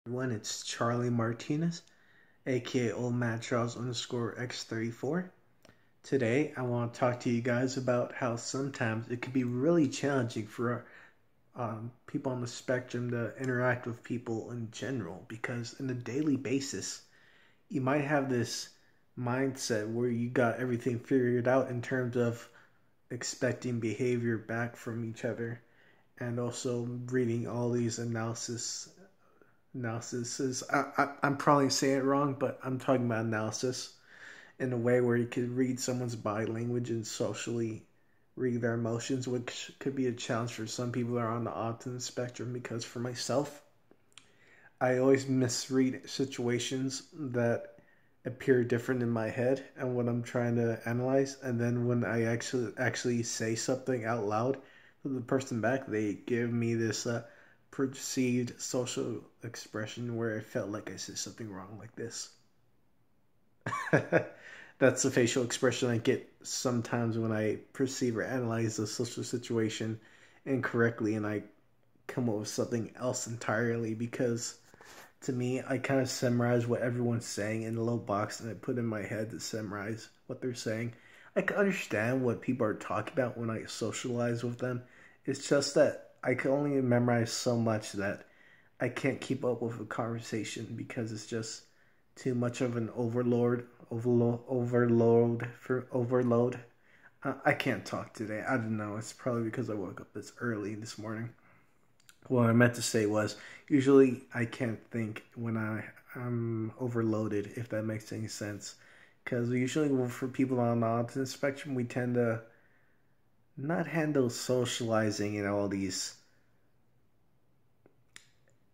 Everyone, it's Charlie Martinez, aka Old Matt Charles underscore X34. Today, I want to talk to you guys about how sometimes it can be really challenging for people on the spectrum to interact with people in general because, on a daily basis, you might have this mindset where you got everything figured out in terms of expecting behavior back from each other and also reading all these analysis is I'm probably saying it wrong, but I'm talking about analysis in a way where you could read someone's body language and socially read their emotions, which could be a challenge for some people that are on the autism spectrum. Because for myself, I always misread situations that appear different in my head and what I'm trying to analyze, and then when I actually say something out loud to the person back, they give me this perceived social expression where I felt like I said something wrong, like this. That's the facial expression I get sometimes when I perceive or analyze a social situation incorrectly and I come up with something else entirely, because to me, I kind of summarize what everyone's saying in a little box and I put in my head to summarize what they're saying. I can understand what people are talking about when I socialize with them. It's just that I can only memorize so much that I can't keep up with a conversation because it's just too much of an overload. I can't talk today. I don't know. It's probably because I woke up this early this morning. What I meant to say was, usually I can't think when I'm overloaded, if that makes any sense. Because usually for people on the autism spectrum, we tend to not handle socializing and all these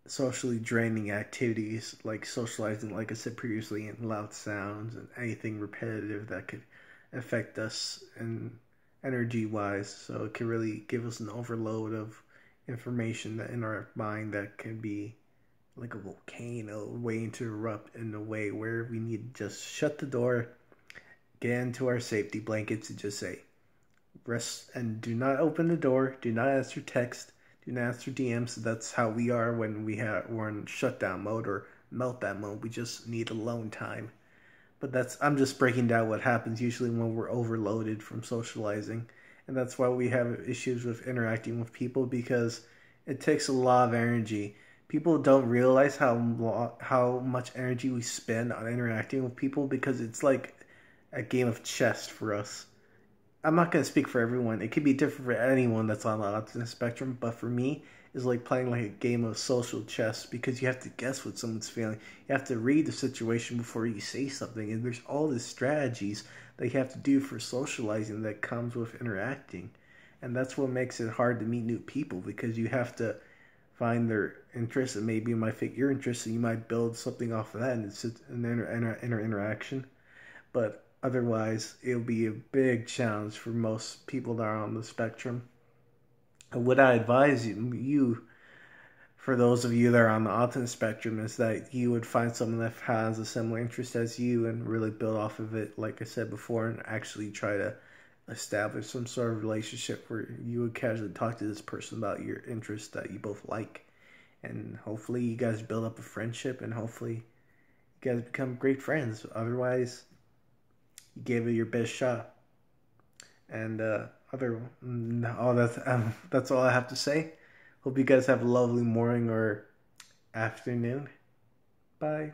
socially draining activities like socializing, like I said previously, in loud sounds and anything repetitive that could affect us and energy wise. So it can really give us an overload of information that in our mind that can be like a volcano waiting to erupt in a way where we need to just shut the door, get into our safety blankets, and just say rest and do not open the door, do not answer text, do not answer DMs. That's how we are when we're in shutdown mode or meltdown mode. We just need alone time. But I'm just breaking down what happens usually when we're overloaded from socializing. And that's why we have issues with interacting with people, because it takes a lot of energy. People don't realize how much energy we spend on interacting with people, because it's like a game of chess for us. I'm not going to speak for everyone. It could be different for anyone that's on the autism spectrum, but for me, it's like playing like a game of social chess, because you have to guess what someone's feeling. You have to read the situation before you say something, and there's all these strategies that you have to do for socializing that comes with interacting. And that's what makes it hard to meet new people, because you have to find their interests, and maybe you might fit your interests, and you might build something off of that, and it's an interaction. But otherwise, it'll be a big challenge for most people that are on the spectrum. And what I advise you, for those of you that are on the autism spectrum, is that you would find someone that has a similar interest as you and really build off of it, like I said before, and actually try to establish some sort of relationship where you would casually talk to this person about your interests that you both like. And hopefully you guys build up a friendship, and hopefully you guys become great friends. Otherwise, you gave it your best shot. And that's all I have to say. Hope you guys have a lovely morning or afternoon. Bye.